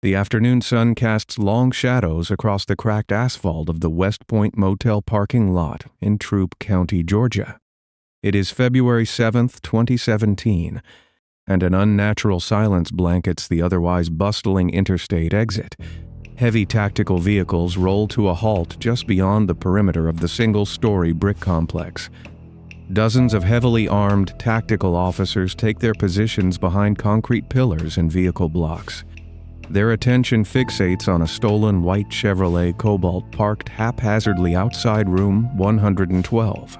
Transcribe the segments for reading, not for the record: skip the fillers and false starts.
The afternoon sun casts long shadows across the cracked asphalt of the West Point Motel parking lot in Troup County, Georgia. It is February 7th, 2017, and an unnatural silence blankets the otherwise bustling interstate exit. Heavy tactical vehicles roll to a halt just beyond the perimeter of the single-story brick complex. Dozens of heavily armed tactical officers take their positions behind concrete pillars and vehicle blocks. Their attention fixates on a stolen white Chevrolet Cobalt parked haphazardly outside room 112.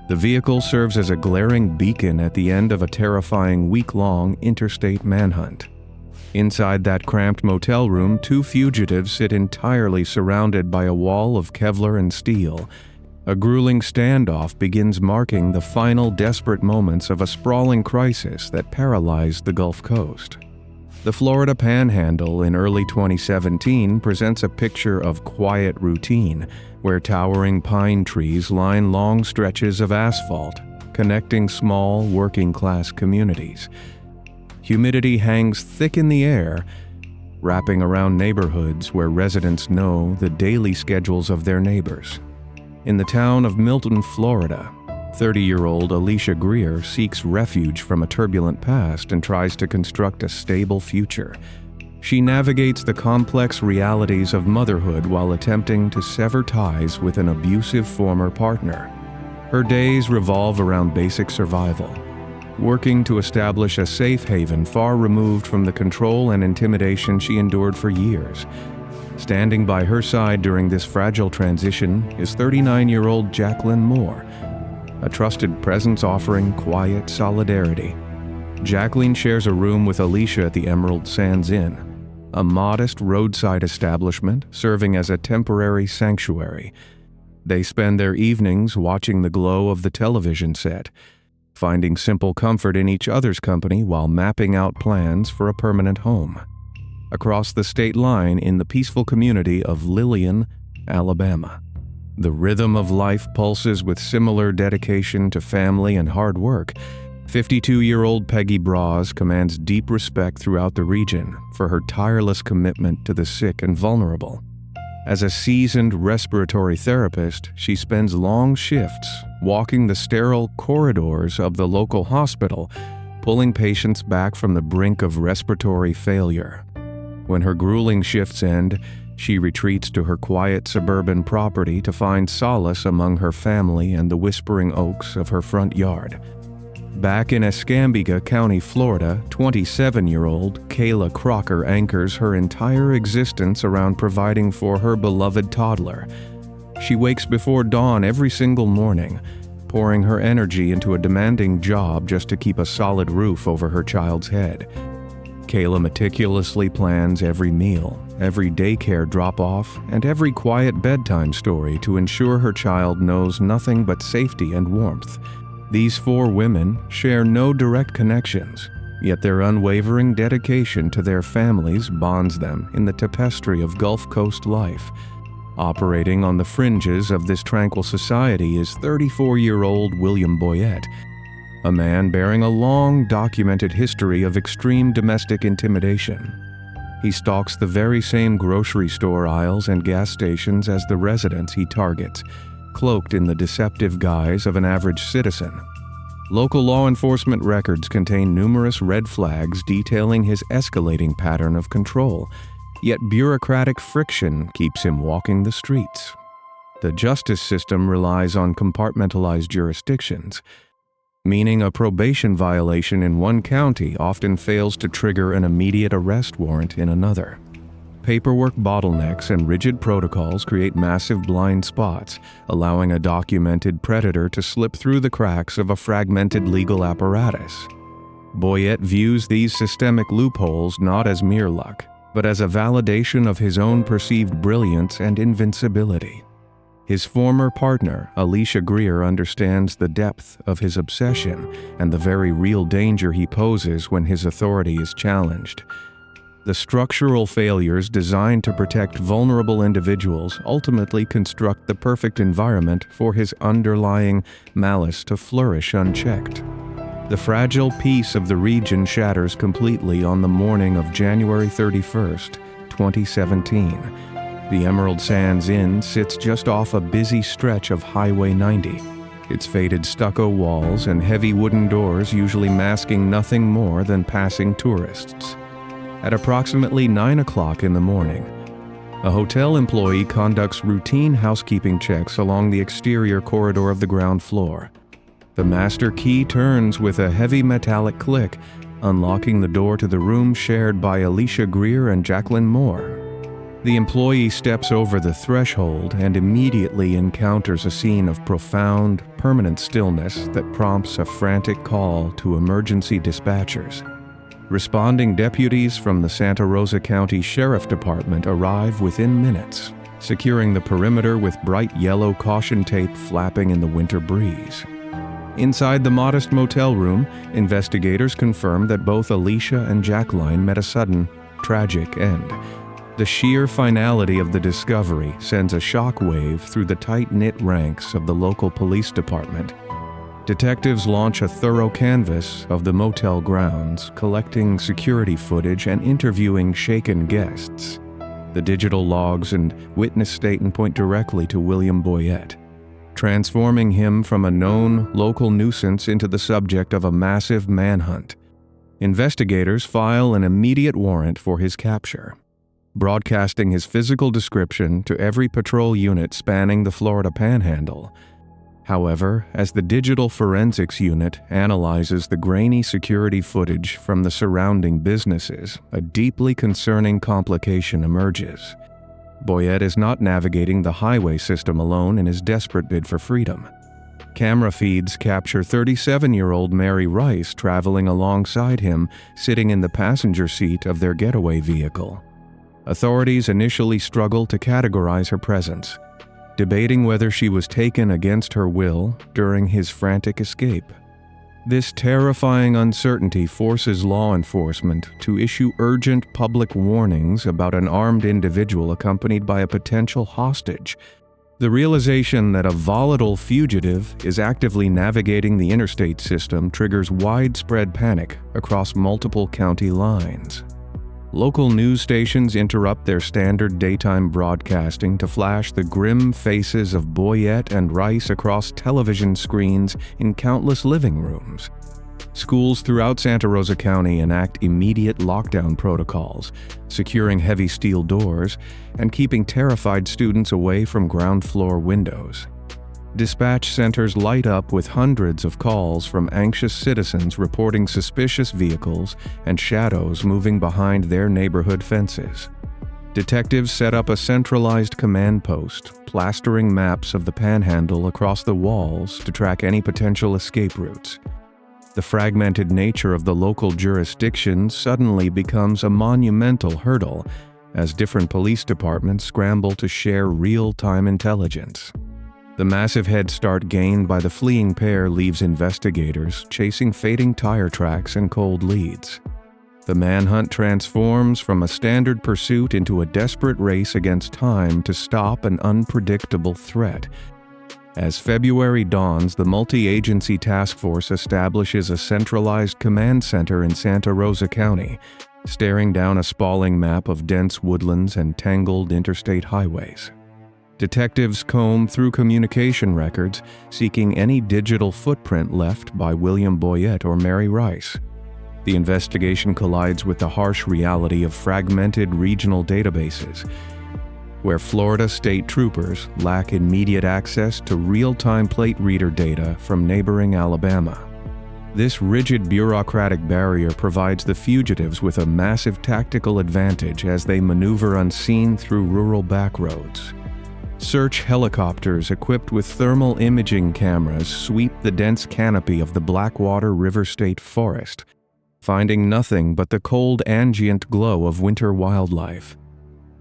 The vehicle serves as a glaring beacon at the end of a terrifying week-long interstate manhunt. Inside that cramped motel room, two fugitives sit entirely surrounded by a wall of Kevlar and steel. A grueling standoff begins, marking the final desperate moments of a sprawling crisis that paralyzed the Gulf Coast. The Florida Panhandle in early 2017 presents a picture of quiet routine, where towering pine trees line long stretches of asphalt, connecting small, working-class communities. Humidity hangs thick in the air, wrapping around neighborhoods where residents know the daily schedules of their neighbors. In the town of Milton, Florida, 30-year-old Alicia Greer seeks refuge from a turbulent past and tries to construct a stable future. She navigates the complex realities of motherhood while attempting to sever ties with an abusive former partner. Her days revolve around basic survival, working to establish a safe haven far removed from the control and intimidation she endured for years. Standing by her side during this fragile transition is 39-year-old Jacqueline Moore, a trusted presence offering quiet solidarity. Jacqueline shares a room with Alicia at the Emerald Sands Inn, a modest roadside establishment serving as a temporary sanctuary. They spend their evenings watching the glow of the television set, finding simple comfort in each other's company while mapping out plans for a permanent home. Across the state line in the peaceful community of Lillian, Alabama, the rhythm of life pulses with similar dedication to family and hard work. 52-year-old Peggy Braz commands deep respect throughout the region for her tireless commitment to the sick and vulnerable. As a seasoned respiratory therapist, she spends long shifts walking the sterile corridors of the local hospital, pulling patients back from the brink of respiratory failure. When her grueling shifts end, she retreats to her quiet suburban property to find solace among her family and the whispering oaks of her front yard. Back in Escambia County, Florida, 27-year-old Kayla Crocker anchors her entire existence around providing for her beloved toddler. She wakes before dawn every single morning, pouring her energy into a demanding job just to keep a solid roof over her child's head. Kayla meticulously plans every meal, every daycare drop-off, and every quiet bedtime story to ensure her child knows nothing but safety and warmth. These four women share no direct connections, yet their unwavering dedication to their families bonds them in the tapestry of Gulf Coast life. Operating on the fringes of this tranquil society is 34-year-old William Boyette, a man bearing a long documented history of extreme domestic intimidation. He stalks the very same grocery store aisles and gas stations as the residents he targets, cloaked in the deceptive guise of an average citizen. Local law enforcement records contain numerous red flags detailing his escalating pattern of control, yet bureaucratic friction keeps him walking the streets. The justice system relies on compartmentalized jurisdictions, meaning a probation violation in one county often fails to trigger an immediate arrest warrant in another. Paperwork bottlenecks and rigid protocols create massive blind spots, allowing a documented predator to slip through the cracks of a fragmented legal apparatus. Boyette views these systemic loopholes not as mere luck, but as a validation of his own perceived brilliance and invincibility. His former partner, Alicia Greer, understands the depth of his obsession and the very real danger he poses when his authority is challenged. The structural failures designed to protect vulnerable individuals ultimately construct the perfect environment for his underlying malice to flourish unchecked. The fragile peace of the region shatters completely on the morning of January 31st, 2017. The Emerald Sands Inn sits just off a busy stretch of Highway 90, its faded stucco walls and heavy wooden doors usually masking nothing more than passing tourists. At approximately 9 o'clock in the morning, a hotel employee conducts routine housekeeping checks along the exterior corridor of the ground floor. The master key turns with a heavy metallic click, unlocking the door to the room shared by Alicia Greer and Jacqueline Moore. The employee steps over the threshold and immediately encounters a scene of profound, permanent stillness that prompts a frantic call to emergency dispatchers. Responding deputies from the Santa Rosa County Sheriff Department arrive within minutes, securing the perimeter with bright yellow caution tape flapping in the winter breeze. Inside the modest motel room, investigators confirm that both Alicia and Jacqueline met a sudden, tragic end. The sheer finality of the discovery sends a shockwave through the tight-knit ranks of the local police department. Detectives launch a thorough canvass of the motel grounds, collecting security footage and interviewing shaken guests. The digital logs and witness statement point directly to William Boyett, transforming him from a known local nuisance into the subject of a massive manhunt. Investigators file an immediate warrant for his capture, broadcasting his physical description to every patrol unit spanning the Florida Panhandle. However, as the digital forensics unit analyzes the grainy security footage from the surrounding businesses, a deeply concerning complication emerges. Boyett is not navigating the highway system alone in his desperate bid for freedom. Camera feeds capture 37-year-old Mary Rice traveling alongside him, sitting in the passenger seat of their getaway vehicle. Authorities initially struggle to categorize her presence, debating whether she was taken against her will during his frantic escape. This terrifying uncertainty forces law enforcement to issue urgent public warnings about an armed individual accompanied by a potential hostage. The realization that a volatile fugitive is actively navigating the interstate system triggers widespread panic across multiple county lines. Local news stations interrupt their standard daytime broadcasting to flash the grim faces of Boyett and Rice across television screens in countless living rooms. Schools throughout Santa Rosa County enact immediate lockdown protocols, securing heavy steel doors and keeping terrified students away from ground floor windows. Dispatch centers light up with hundreds of calls from anxious citizens reporting suspicious vehicles and shadows moving behind their neighborhood fences. Detectives set up a centralized command post, plastering maps of the Panhandle across the walls to track any potential escape routes. The fragmented nature of the local jurisdiction suddenly becomes a monumental hurdle as different police departments scramble to share real-time intelligence. The massive head start gained by the fleeing pair leaves investigators chasing fading tire tracks and cold leads. The manhunt transforms from a standard pursuit into a desperate race against time to stop an unpredictable threat. As February dawns, the multi-agency task force establishes a centralized command center in Santa Rosa County, staring down a sprawling map of dense woodlands and tangled interstate highways. Detectives comb through communication records, seeking any digital footprint left by William Boyett or Mary Rice. The investigation collides with the harsh reality of fragmented regional databases, where Florida state troopers lack immediate access to real-time plate reader data from neighboring Alabama. This rigid bureaucratic barrier provides the fugitives with a massive tactical advantage as they maneuver unseen through rural backroads. Search helicopters equipped with thermal imaging cameras sweep the dense canopy of the Blackwater River State Forest, finding nothing but the cold ambient glow of winter wildlife.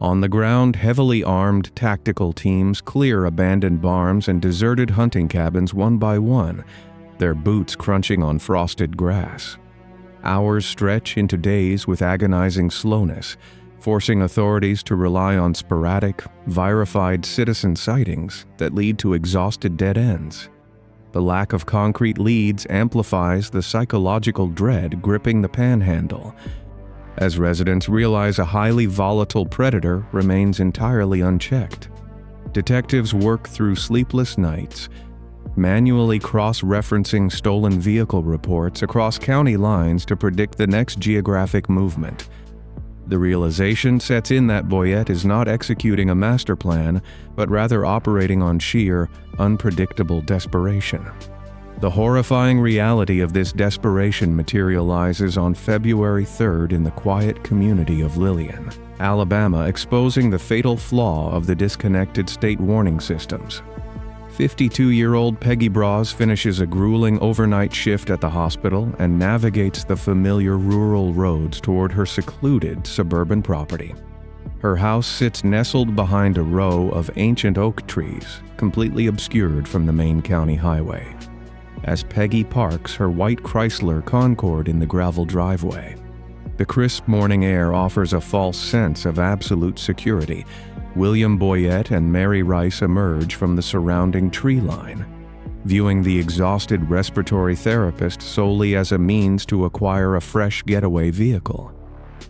On the ground, heavily armed tactical teams clear abandoned barns and deserted hunting cabins one by one, their boots crunching on frosted grass. Hours stretch into days with agonizing slowness, forcing authorities to rely on sporadic, verified citizen sightings that lead to exhausted dead ends. The lack of concrete leads amplifies the psychological dread gripping the Panhandle. as residents realize a highly volatile predator remains entirely unchecked. Detectives work through sleepless nights, manually cross-referencing stolen vehicle reports across county lines to predict the next geographic movement. The realization sets in that Boyette is not executing a master plan, but rather operating on sheer, unpredictable desperation. The horrifying reality of this desperation materializes on February 3rd in the quiet community of Lillian, Alabama, exposing the fatal flaw of the disconnected state warning systems. 52-year-old Peggy Bras finishes a grueling overnight shift at the hospital and navigates the familiar rural roads toward her secluded suburban property. Her house sits nestled behind a row of ancient oak trees, completely obscured from the main county highway. As Peggy parks her white Chrysler Concorde in the gravel driveway, the crisp morning air offers a false sense of absolute security. William Boyette and Mary Rice emerge from the surrounding tree line, viewing the exhausted respiratory therapist solely as a means to acquire a fresh getaway vehicle.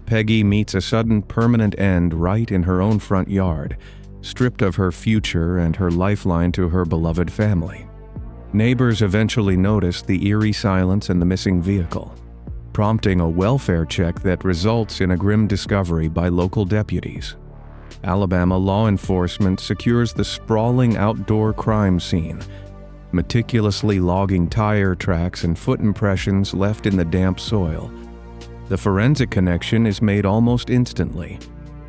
Peggy meets a sudden permanent end right in her own front yard, stripped of her future and her lifeline to her beloved family. Neighbors eventually notice the eerie silence and the missing vehicle, prompting a welfare check that results in a grim discovery by local deputies. Alabama law enforcement secures the sprawling outdoor crime scene, meticulously logging tire tracks and foot impressions left in the damp soil. The forensic connection is made almost instantly,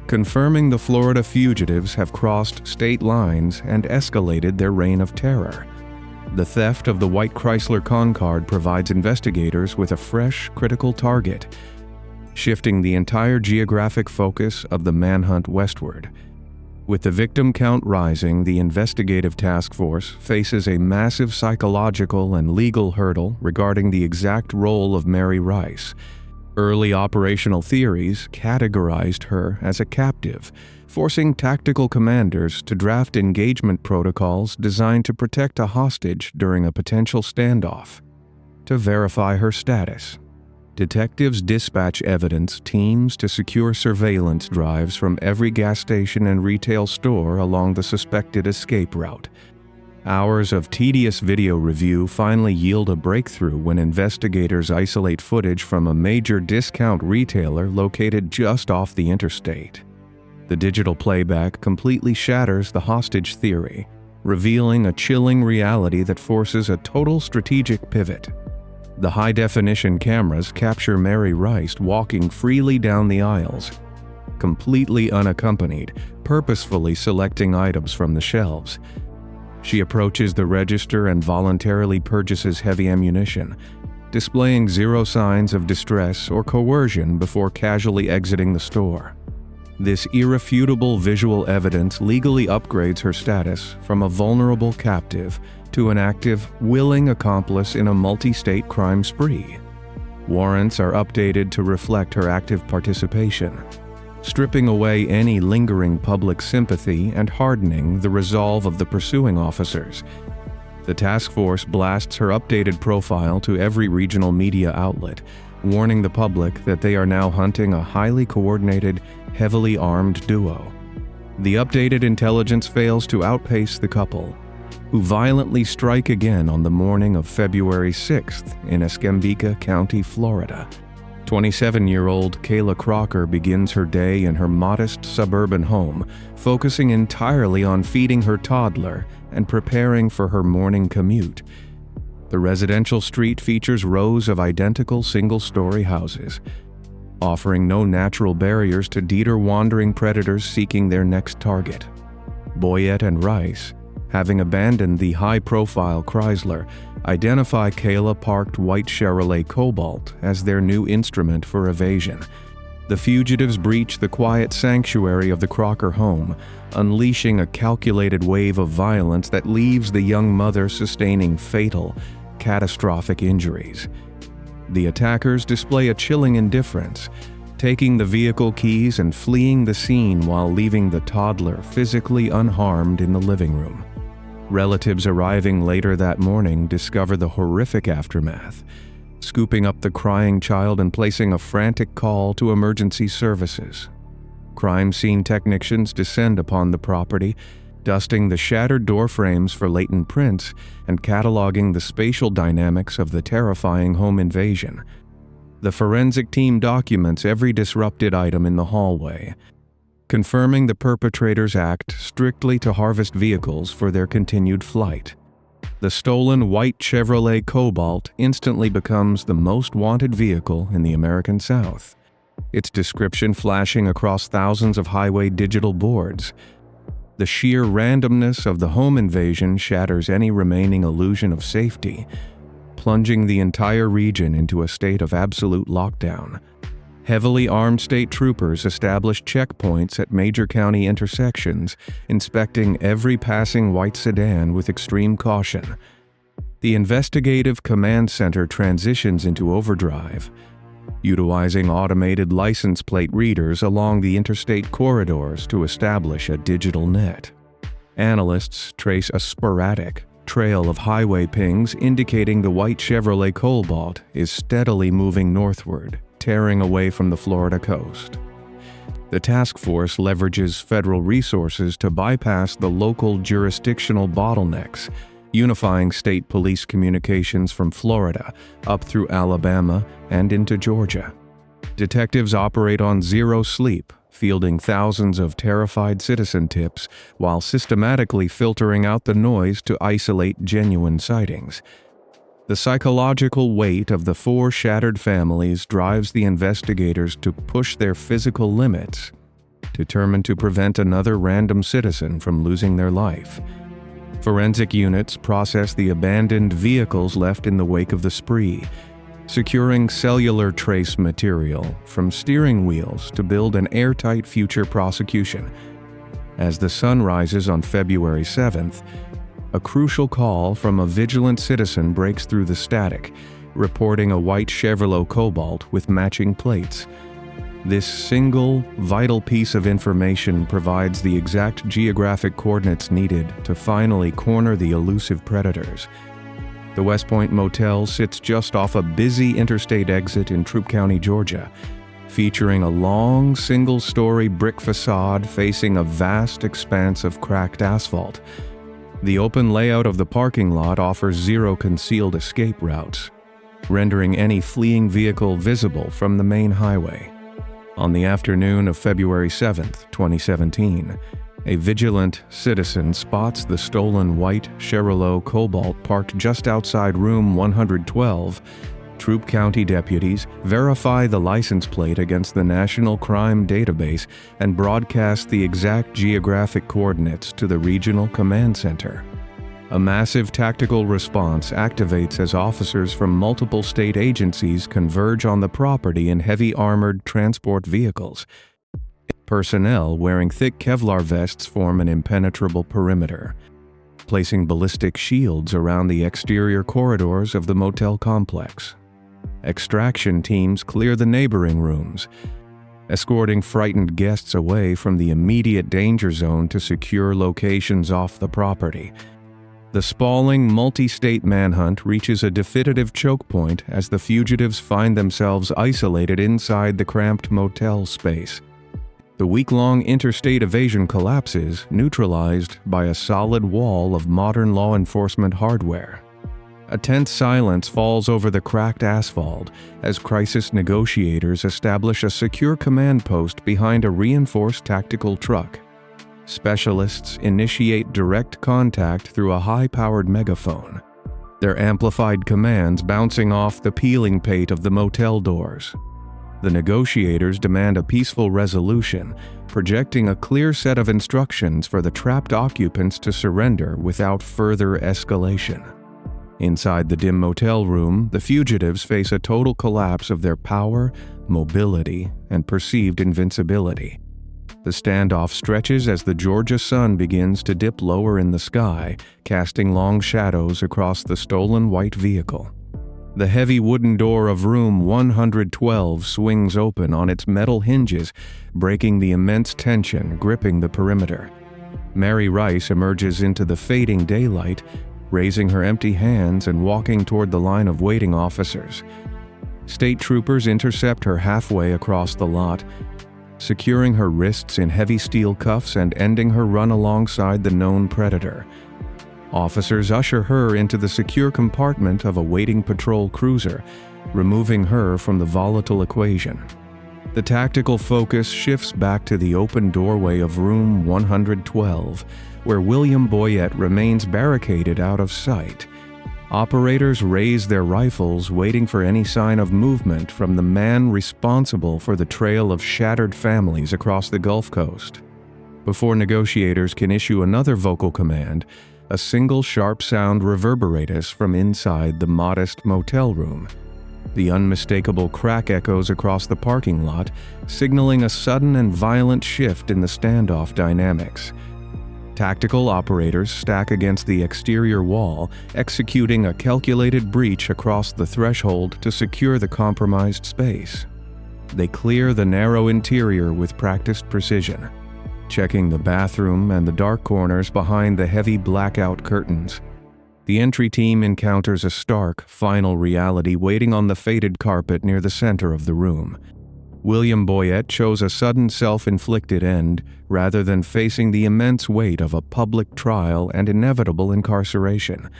confirming the Florida fugitives have crossed state lines and escalated their reign of terror. The theft of the white Chrysler Concorde provides investigators with a fresh, critical target, shifting the entire geographic focus of the manhunt westward. With the victim count rising, the investigative task force faces a massive psychological and legal hurdle regarding the exact role of Mary Rice. Early operational theories categorized her as a captive, forcing tactical commanders to draft engagement protocols designed to protect a hostage during a potential standoff. To verify her status, detectives dispatch evidence teams to secure surveillance drives from every gas station and retail store along the suspected escape route. Hours of tedious video review finally yield a breakthrough when investigators isolate footage from a major discount retailer located just off the interstate. The digital playback completely shatters the hostage theory, revealing a chilling reality that forces a total strategic pivot. The high-definition cameras capture Mary Rice walking freely down the aisles, completely unaccompanied, purposefully selecting items from the shelves. She approaches the register and voluntarily purchases heavy ammunition, displaying zero signs of distress or coercion before casually exiting the store. This irrefutable visual evidence legally upgrades her status from a vulnerable captive to an active, willing accomplice in a multi-state crime spree. Warrants are updated to reflect her active participation, stripping away any lingering public sympathy and hardening the resolve of the pursuing officers. The task force blasts her updated profile to every regional media outlet, warning the public that they are now hunting a highly coordinated, heavily armed duo. The updated intelligence fails to outpace the couple, who violently strike again on the morning of February 6th in Escambia County, Florida. 27-year-old Kayla Crocker begins her day in her modest suburban home, focusing entirely on feeding her toddler and preparing for her morning commute. The residential street features rows of identical single-story houses, offering no natural barriers to deter wandering predators seeking their next target. Boyette and Rice, having abandoned the high-profile Chrysler, identify Kayla-parked white Chevrolet Cobalt as their new instrument for evasion. The fugitives breach the quiet sanctuary of the Crocker home, unleashing a calculated wave of violence that leaves the young mother sustaining fatal, catastrophic injuries. The attackers display a chilling indifference, taking the vehicle keys and fleeing the scene while leaving the toddler physically unharmed in the living room. Relatives arriving later that morning discover the horrific aftermath. scooping up the crying child and placing a frantic call to emergency services. Crime scene technicians descend upon the property, dusting the shattered door frames for latent prints and cataloging the spatial dynamics of the terrifying home invasion. The forensic team documents every disrupted item in the hallway, confirming the perpetrators act strictly to harvest vehicles for their continued flight. The stolen white Chevrolet Cobalt instantly becomes the most wanted vehicle in the American South, its description flashing across thousands of highway digital boards. The sheer randomness of the home invasion shatters any remaining illusion of safety, plunging the entire region into a state of absolute lockdown. Heavily armed state troopers established checkpoints at major county intersections, inspecting every passing white sedan with extreme caution. The investigative command center transitions into overdrive, utilizing automated license plate readers along the interstate corridors to establish a digital net. Analysts trace a sporadic trail of highway pings indicating the white Chevrolet Cobalt is steadily moving northward, tearing away from the Florida coast. The task force leverages federal resources to bypass the local jurisdictional bottlenecks, unifying state police communications from Florida up through Alabama and into Georgia. Detectives operate on zero sleep, fielding thousands of terrified citizen tips while systematically filtering out the noise to isolate genuine sightings. The psychological weight of the 4 shattered families drives the investigators to push their physical limits, determined to prevent another random citizen from losing their life. Forensic units process the abandoned vehicles left in the wake of the spree, securing cellular trace material from steering wheels to build an airtight future prosecution. As the sun rises on February 7th, a crucial call from a vigilant citizen breaks through the static, reporting a white Chevrolet Cobalt with matching plates. This single, vital piece of information provides the exact geographic coordinates needed to finally corner the elusive predators. The West Point Motel sits just off a busy interstate exit in Troup County, Georgia, featuring a long, single-story brick facade facing a vast expanse of cracked asphalt. The open layout of the parking lot offers 0 concealed escape routes, rendering any fleeing vehicle visible from the main highway. On the afternoon of February 7, 2017, a vigilant citizen spots the stolen white Chevrolet Cobalt parked just outside room 112. Troup County deputies verify the license plate against the National Crime Database and broadcast the exact geographic coordinates to the Regional Command Center. A massive tactical response activates as officers from multiple state agencies converge on the property in heavy armored transport vehicles. Personnel wearing thick Kevlar vests form an impenetrable perimeter, placing ballistic shields around the exterior corridors of the motel complex. Extraction teams clear the neighboring rooms, escorting frightened guests away from the immediate danger zone to secure locations off the property. The sprawling multi-state manhunt reaches a definitive choke point as the fugitives find themselves isolated inside the cramped motel space. The week-long interstate evasion collapses, neutralized by a solid wall of modern law enforcement hardware. A tense silence falls over the cracked asphalt as crisis negotiators establish a secure command post behind a reinforced tactical truck. Specialists initiate direct contact through a high-powered megaphone, their amplified commands bouncing off the peeling pate of the motel doors. The negotiators demand a peaceful resolution, projecting a clear set of instructions for the trapped occupants to surrender without further escalation. Inside the dim motel room, the fugitives face a total collapse of their power, mobility, and perceived invincibility. The standoff stretches as the Georgia sun begins to dip lower in the sky, casting long shadows across the stolen white vehicle. The heavy wooden door of room 112 swings open on its metal hinges, breaking the immense tension gripping the perimeter. Mary Rice emerges into the fading daylight, raising her empty hands and walking toward the line of waiting officers. State troopers intercept her halfway across the lot, securing her wrists in heavy steel cuffs and ending her run alongside the known predator. Officers usher her into the secure compartment of a waiting patrol cruiser, removing her from the volatile equation. The tactical focus shifts back to the open doorway of room 112, where William Boyett remains barricaded out of sight. Operators raise their rifles, waiting for any sign of movement from the man responsible for the trail of shattered families across the Gulf Coast. Before negotiators can issue another vocal command, a single sharp sound reverberates from inside the modest motel room. The unmistakable crack echoes across the parking lot, signaling a sudden and violent shift in the standoff dynamics. Tactical operators stack against the exterior wall, executing a calculated breach across the threshold to secure the compromised space. They clear the narrow interior with practiced precision, checking the bathroom and the dark corners behind the heavy blackout curtains. The entry team encounters a stark, final reality waiting on the faded carpet near the center of the room. William Boyett chose a sudden self-inflicted end rather than facing the immense weight of a public trial and inevitable incarceration.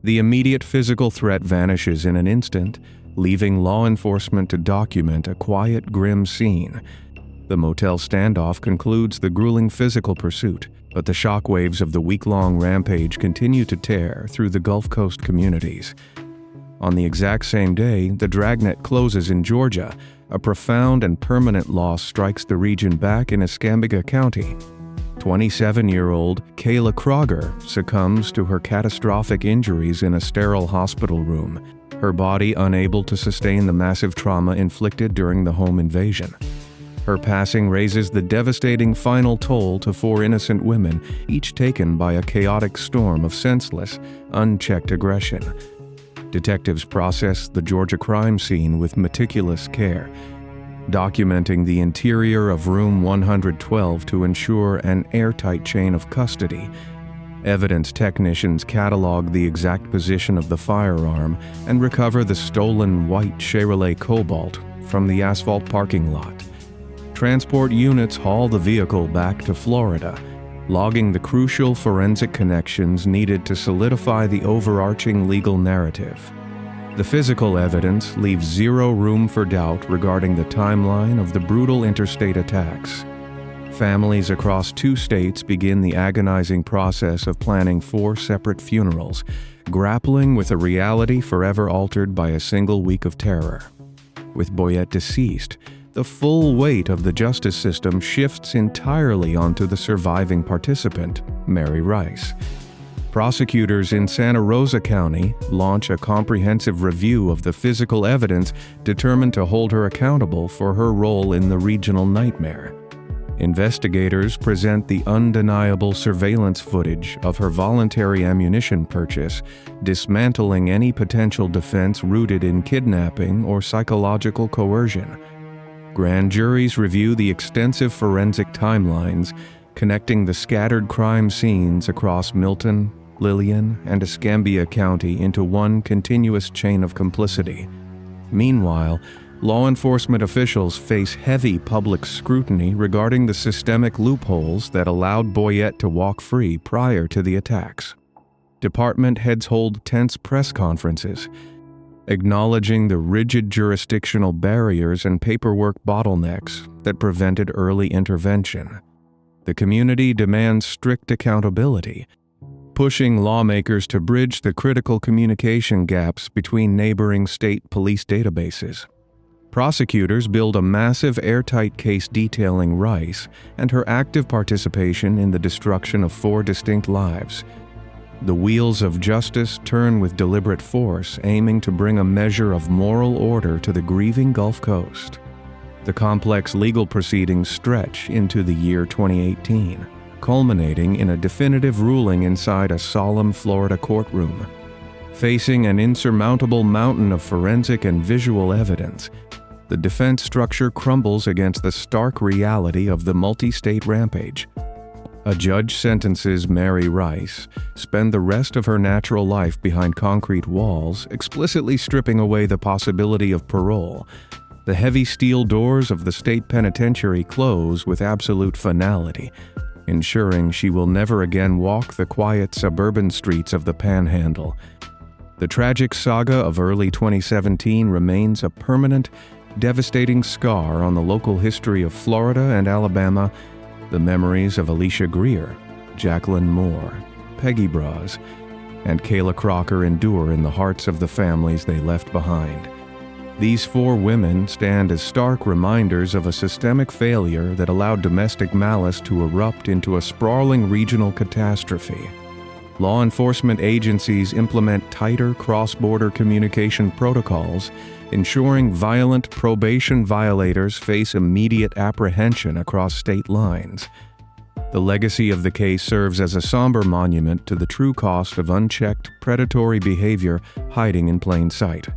The immediate physical threat vanishes in an instant, leaving law enforcement to document a quiet, grim scene. The motel standoff concludes the grueling physical pursuit, but the shockwaves of the week-long rampage continue to tear through the Gulf Coast communities. On the exact same day, the dragnet closes in Georgia. A profound and permanent loss strikes the region back in Escambia County. 27-year-old Kayla Kroger succumbs to her catastrophic injuries in a sterile hospital room, her body unable to sustain the massive trauma inflicted during the home invasion. Her passing raises the devastating final toll to 4 innocent women, each taken by a chaotic storm of senseless, unchecked aggression. Detectives process the Georgia crime scene with meticulous care, documenting the interior of room 112 to ensure an airtight chain of custody. Evidence technicians catalog the exact position of the firearm and recover the stolen white Chevrolet Cobalt from the asphalt parking lot. Transport units haul the vehicle back to Florida, logging the crucial forensic connections needed to solidify the overarching legal narrative. The physical evidence leaves zero room for doubt regarding the timeline of the brutal interstate attacks. Families across 2 states begin the agonizing process of planning 4 separate funerals, grappling with a reality forever altered by a single week of terror. With Boyett deceased, the full weight of the justice system shifts entirely onto the surviving participant, Mary Rice. Prosecutors in Santa Rosa County launch a comprehensive review of the physical evidence determined to hold her accountable for her role in the regional nightmare. Investigators present the undeniable surveillance footage of her voluntary ammunition purchase, dismantling any potential defense rooted in kidnapping or psychological coercion. Grand juries review the extensive forensic timelines connecting the scattered crime scenes across Milton, Lillian, and Escambia County into one continuous chain of complicity. Meanwhile, law enforcement officials face heavy public scrutiny regarding the systemic loopholes that allowed Boyett to walk free prior to the attacks. Department heads hold tense press conferences, acknowledging the rigid jurisdictional barriers and paperwork bottlenecks that prevented early intervention. The community demands strict accountability, pushing lawmakers to bridge the critical communication gaps between neighboring state police databases. Prosecutors build a massive airtight case detailing Rice and her active participation in the destruction of 4 distinct lives. The wheels of justice turn with deliberate force, aiming to bring a measure of moral order to the grieving Gulf Coast. The complex legal proceedings stretch into the year 2018, culminating in a definitive ruling inside a solemn Florida courtroom. Facing an insurmountable mountain of forensic and visual evidence, the defense structure crumbles against the stark reality of the multi-state rampage. A judge sentences Mary Rice, spend the rest of her natural life behind concrete walls, explicitly stripping away the possibility of parole. The heavy steel doors of the state penitentiary close with absolute finality, ensuring she will never again walk the quiet suburban streets of the Panhandle. The tragic saga of early 2017 remains a permanent, devastating scar on the local history of Florida and Alabama. The memories of Alicia Greer, Jacqueline Moore, Peggy Bras, and Kayla Crocker endure in the hearts of the families they left behind. These four women stand as stark reminders of a systemic failure that allowed domestic malice to erupt into a sprawling regional catastrophe. Law enforcement agencies implement tighter cross-border communication protocols, ensuring violent probation violators face immediate apprehension across state lines. The legacy of the case serves as a somber monument to the true cost of unchecked predatory behavior hiding in plain sight.